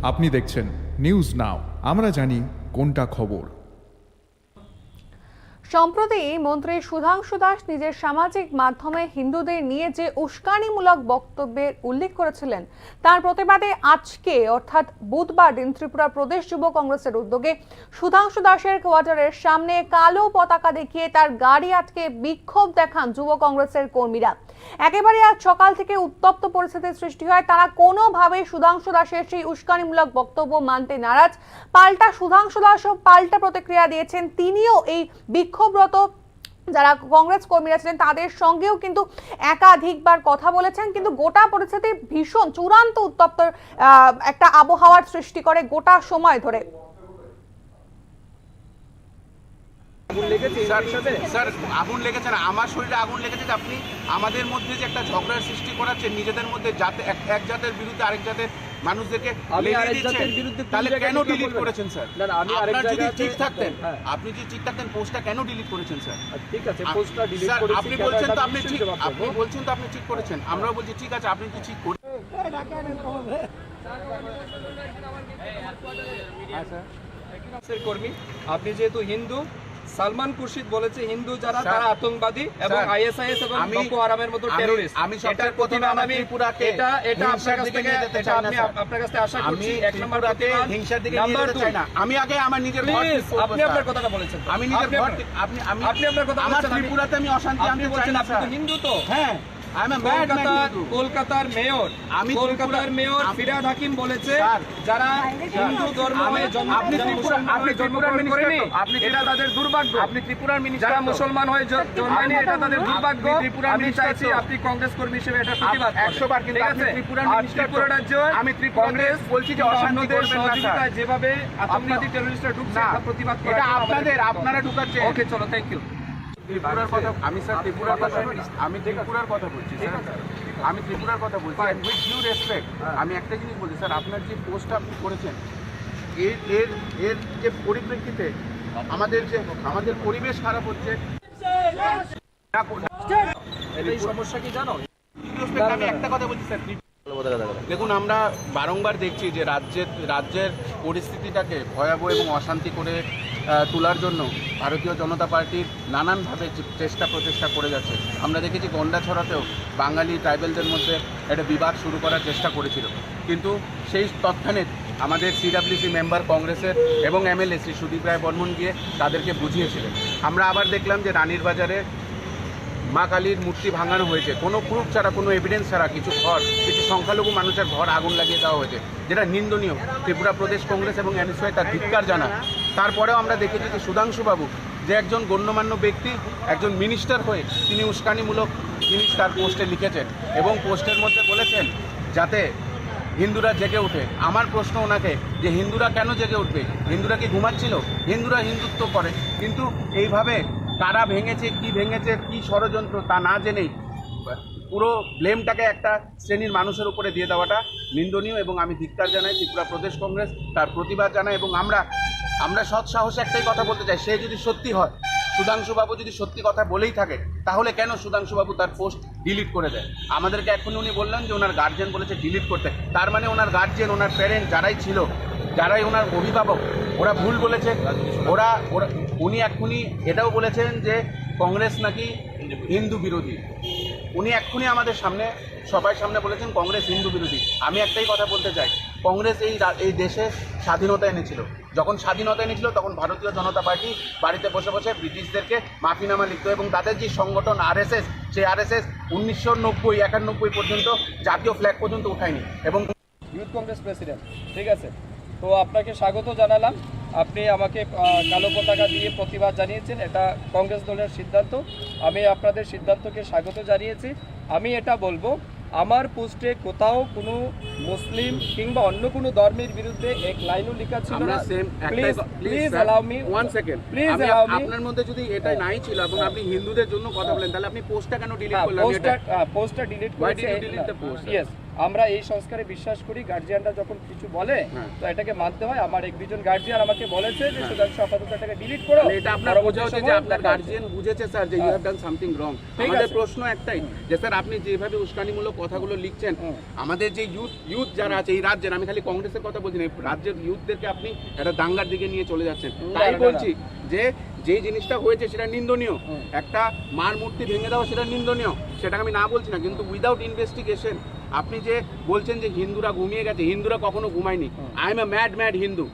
আপনি দেখছেন news now, আমরা জানি কোনটা খবর। সম্প্রতি মন্ত্রী সুধাংশু দাস নিজের সামাজিক মাধ্যমে হিন্দুদের নিয়ে যে উস্কানিমূলক বক্তব্যের উল্লেখ করেছিলেন, তার প্রতিবাদে আজকে অর্থাৎ বুধবার দিন ত্রিপুরা প্রদেশ যুব কংগ্রেসের উদ্যোগে সুধাংশু দাসের কোয়ার্টারের সামনে কালো পতাকা দেখিয়ে তার গাড়ি আটকে বিক্ষোভ দেখান যুব কংগ্রেসের কর্মীরা। একেবারে আজ সকাল থেকে উত্তপ্ত পরিস্থিতির সৃষ্টি হয়। তারা কোনোভাবেই সুধাংশু দাসের সেই উস্কানিমূলক বক্তব্য মানতে নারাজ। পাল্টা সুধাংশু দাসও পাল্টা প্রতিক্রিয়া দিয়েছেন। তিনিও এই বিক্ষোভরত যারা কংগ্রেস কর্মীরা ছিলেন তাদের সঙ্গেও কিন্তু একাধিকবার কথা বলেছেন, কিন্তু গোটা পরিস্থিতি ভীষণ চূড়ান্ত উত্তপ্ত একটা আবহাওয়ার সৃষ্টি করে গোটা সময় ধরে। স্যার আগুন লেগেছে না, আমার শরীরে আগুন লেগেছে যে আপনি আমাদের মধ্যে যে একটা ঝগড়ার সৃষ্টি করাচ্ছেন, নিজেদের মধ্যে জাতে এক জাতের বিরুদ্ধে আরেক জাতের মানুষদেরকে তাহলে কেন ডিলিট করেছেন স্যার? আপনার যদি ঠিক থাকতেন, আপনি যদি ঠিক থাকতেন পোস্টটা কেন ডিলিট করেছেন স্যার? ঠিক আছে, পোস্টটা ডিলিট স্যার করেছি, আপনি বলছেন তো আপনি ঠিক, আপনি বলছেন তো আপনি ঠিক করেছেন, আমরাও বলছি ঠিক আছে আপনি কি ঠিক করেছেন। কর্মী আপনি যেহেতু হিন্দু, সালমান খুরশিদ বলেছে হিন্দু যারা তারা আতঙ্কবাদী এবং আইএসআইএস এবং বকো হারামের মতো টেররিস্ট। আমি সবচেয়ে প্রথমে আমি ত্রিপুরাকে এটা আপনার কাছ থেকে আপনার কাছে আশা করছি। এক নম্বর প্রতিবাদ হিংসার দিকে নিয়ে যেতে চাই না। আমি আগে আমার নিজের ঘর ঠিক করব। আপনি আপনার কথাটা বলেছেন, আমি নিজের ঘর আপনি আপনার কথা আমার বলেছেন। ত্রিপুরাতে আমি অশান্তি আনতে চাই না। আপনি তো হিন্দু তো? হ্যাঁ, কলকাতার মেয়র ফিরহাদ হাকিম বলেছে যারা হিন্দু ধর্ম হয়ে আপনি ত্রিপুরার মিনিস্টার, আপনি এটা তাদের দুর্ভাগ্য। আপনি ত্রিপুরার মিনিস্টার, যারা মুসলমান হয়ে জন্মায়নি এটা তাদের দুর্ভাগ্য। আমি চাইছি আপনি কংগ্রেস কর্মী হিসেবে এটা প্রতিবাদ করবেন। 100 বার, কিন্তু আপনি ত্রিপুরার মিনিস্টার, ত্রিপুরা রাজ্য আমি কংগ্রেস বলছি যে অশান্তি করবেন না সহযোগিতায় যেভাবে আতঙ্কবাদী টেররিস্টরা ঢুকছে এটা প্রতিবাদ করা এটা আপনারা ঢুকাচ্ছেন। ওকে, চলো, থ্যাংক ইউ। ত্রিপুরার কথা আমি স্যার ত্রিপুরার কথা বলছি স্যার, আমি ত্রিপুরার কথা বলছি। উইথ ডিউ রেসপেক্ট আমি একটা জিনিস বলছি স্যার, আপনার যে পোস্টটা আপনি করেছেন এর যে পরিপ্রেক্ষিতে আমাদের পরিবেশ খারাপ হচ্ছে। এই সমস্যা কি জানো? আমি একটা কথা বলছি স্যার, দেখুন আমরা বারংবার দেখছি যে রাজ্যের পরিস্থিতিটাকে ভয়াবহ এবং অশান্তি করে তোলার জন্য ভারতীয় জনতা পার্টির নানানভাবে প্রচেষ্টা করে যাচ্ছে। আমরা দেখেছি গন্ডাছড়াতেও বাঙালি ট্রাইবেলদের মধ্যে একটা বিবাদ শুরু করার চেষ্টা করেছিল, কিন্তু সেই তৎক্ষণে আমাদের সিডাব্লিউসি মেম্বার কংগ্রেসের এবং এমএলএ শ্রী সুদীপ রায় বর্মন গিয়ে তাদেরকে বুঝিয়েছিলেন। আমরা আবার দেখলাম যে রানীর বাজারে মা কালীর মূর্তি ভাঙানো হয়েছে, কোনো প্রুফ ছাড়া, কোনো এভিডেন্স ছাড়া কিছু সংখ্যালঘু মানুষের ঘর আগুন লাগিয়ে দেওয়া হয়েছে, যেটা নিন্দনীয়। ত্রিপুরা প্রদেশ কংগ্রেস এবং এনএসওয়াই তার ধিক্কার জানায়। তারপরেও আমরা দেখেছি যে সুধাংশুবাবু, যে একজন গণ্যমান্য ব্যক্তি, একজন মিনিস্টার হয়ে তিনি উস্কানিমূলক জিনিস তার পোস্টে লিখেছেন এবং পোস্টের মধ্যে বলেছেন যাতে হিন্দুরা জেগে ওঠে। আমার প্রশ্ন ওনাকে যে হিন্দুরা কেন জেগে উঠবে? হিন্দুরা কি ঘুমাচ্ছিল? হিন্দুরা হিন্দুত্ব করে, কিন্তু এইভাবে কারা ভেঙেছে, কি ষড়যন্ত্র তা না জেনেই পুরো ব্লেমটাকে একটা শ্রেণীর মানুষের উপরে দিয়ে দেওয়াটা নিন্দনীয় এবং আমি ধিক্কার জানাই। ত্রিপুরা প্রদেশ কংগ্রেস তার প্রতিবাদ জানাই এবং আমরা সৎ সাহসে একটাই কথা বলতে চাই, সে যদি সত্যি হয়, সুধাংশুবাবু যদি সত্যি কথা বলেই থাকে, তাহলে কেন সুধাংশুবাবু তার পোস্ট ডিলিট করে দেয়? আমাদেরকে এখনই উনি বললেন যে ওনার গার্জেন বলেছে ডিলিট করতে, তার মানে ওনার গার্জেন, ওনার প্যারেন্ট যারাই ওনার অভিভাবক, ওরা ভুল বলেছে। উনি এক্ষুনি এটাও বলেছেন যে কংগ্রেস নাকি হিন্দু বিরোধী। উনি এক্ষুনি আমাদের সবার সামনে বলেছেন কংগ্রেস হিন্দু বিরোধী। আমি একটাই কথা বলতে চাই, কংগ্রেস এই দেশে স্বাধীনতা এনেছিল। যখন স্বাধীনতা এনেছিল তখন ভারতীয় জনতা পার্টি বাড়িতে বসে বসে ব্রিটিশদেরকে মাফিনামা লিখত এবং তাদের যে সংগঠন আরএসএস, সেই আরএসএস 1991 পর্যন্ত জাতীয় ফ্ল্যাগ পর্যন্ত উঠায়নি এবং ইউথ কংগ্রেস প্রেসিডেন্ট। ঠিক আছে, তো আপনাকে স্বাগত জানালাম। আপনি আমাকে কালো পতাকা দিয়ে প্রতিবাদ জানিয়েছেন, এটা কংগ্রেস দলের সিদ্ধান্ত। আমি আপনাদের সিদ্ধান্তকে স্বাগত জানিয়েছি। আমি এটা বলবো, আমার পোস্টে কোথাও কোনো মুসলিম কিংবা অন্য কোনো ধর্মের বিরুদ্ধে এক লাইনও লেখা ছিল না। Please allow me 1 second. Please allow me. আপনার মধ্যে যদি এটাই নাই ছিল এবং আপনি হিন্দুদের জন্য কথা বলেন, তাহলে আপনি পোস্টটা কেন ডিলিট করলেন? পোস্টটা ডিলিট করেছি। Why did you delete the post? Yes. আমরা এই সংস্কারে বিশ্বাস করি। গার্জিয়ানরা যখন কিছু বলে হ্যাঁ। তো এটাকে মানতে হয়। আমার এক দুজন গার্জিয়ান আমাকে বলেছে যে সুধাংশু আপাতত এটাকে ডিলিট করো। তাহলে এটা আপনার পরবর্তী বোঝা হচ্ছে যে সময় আপনার দেখা গার্জিয়ান বুঝেছে স্যার যে you have done something wrong. ঠিক আমাদের আছে। প্রশ্ন একটাই যে স্যার আপনি যেভাবে উস্কানিমূলক কথাগুলো লিখছেন, আমাদের যে ইউথ যারা আছে এই রাজ্যের, আমি খালি কংগ্রেসের কথা বলছি না, এই রাজ্যের ইউথদেরকে আপনি একটা দাঙ্গার দিকে নিয়ে চলে যাচ্ছেন। তাই বলছি যে যেই জিনিসটা হয়েছে সেটা নিন্দনীয়, একটা মার মূর্তি ভেঙে দেওয়া সেটা নিন্দনীয়, সেটাকে আমি না বলছি না, কিন্তু উইদাউট ইনভেস্টিগেশন আপনি যে বলছেন যে হিন্দুরা ঘুমিয়ে গেছে, হিন্দুরা কখনো ঘুমায়নি। I am a mad Hindu,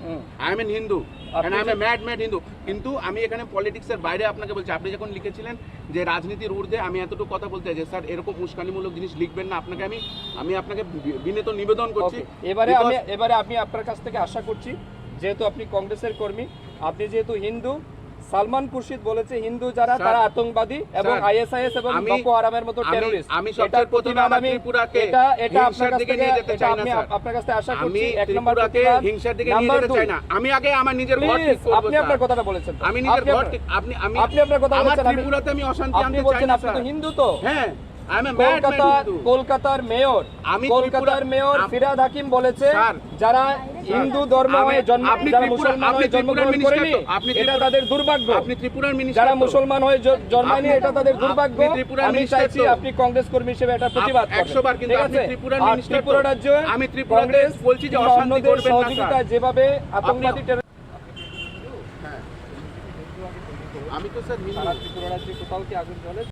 I am an Hindu, I am a mad Hindu. কিন্তু আমি এখানে পলিটিক্সের বাইরে আপনাকে বলছি, আপনি যখন লিখেছিলেন যে রাজনীতির ঊর্ধ্বে, আমি এতটুকু কথা বলতে চাই যে স্যার এরকম উস্কানিমূলক জিনিস লিখবেন না। আমি আপনাকে বিনীত নিবেদন করছি। এবারে আমি আপনার কাছ থেকে আশা করছি, যেহেতু আপনি কংগ্রেসের কর্মী, আপনি যেহেতু হিন্দু, সালমান খুরশিদ বলেছে হিন্দু যারা তারা আতঙ্কবাদী এবং আইএসআইএস এবং বকো হারামের মতো টেররিস্ট। আমি সবচেয়ে প্রথমে আমার ত্রিপুরাকে হিংসার দিকে নিয়ে যেতে চাই না স্যার। আপনার কাছে আশা আমি করছি এক নম্বর ত্রিপুরাকে হিংসার দিকে নিয়ে যেতে চাই না। আমি আগে আমার নিজের ঘর ঠিক করব। আপনি আপনার কথাটা বলেছেন, আমি নিজের ঘর ঠিক, আপনি আপনার কথা আমার বলেছেন, ত্রিপুরাতে আমি অশান্তি আপনি আনতে চাই বলছেন না আপনি তো স্যার। হিন্দু তো। হ্যাঁ, I am a mad Hindu. কলকাতার মেয়র ফিরহাদ হাকিম বলেছে যারা হিন্দু ধর্ম হয়ে যারা মুসলমান হয়ে জন্মগ্রহণ করেনি এটা তাদের দুর্ভাগ্য। আপনি ত্রিপুরার মিনিস্টার, যারা মুসলমান হয়ে জন্মায়নি এটা তাদের দুর্ভাগ্য। আপনি ত্রিপুরার আমি মিনিস্টার চাইছি তো। আপনি কংগ্রেস কর্মী হিসেবে এটা প্রতিবাদ করবেন। 100 বার, কিন্তু ঠিক আপনি আছে? ত্রিপুরার আর মিনিস্টার তো। ত্রিপুরা রাজ্যে আমি ত্রিপুরাতে কংগ্রেস বলছি যে কিংবা অশান্তি অন্যদের করবেন না স্যার। সহযোগিতায় যেভাবে আতঙ্কবাদী আমি তো স্যার সারা ত্রিপুরা রাজ্যে কোথাও কি আগুন জ্বলে?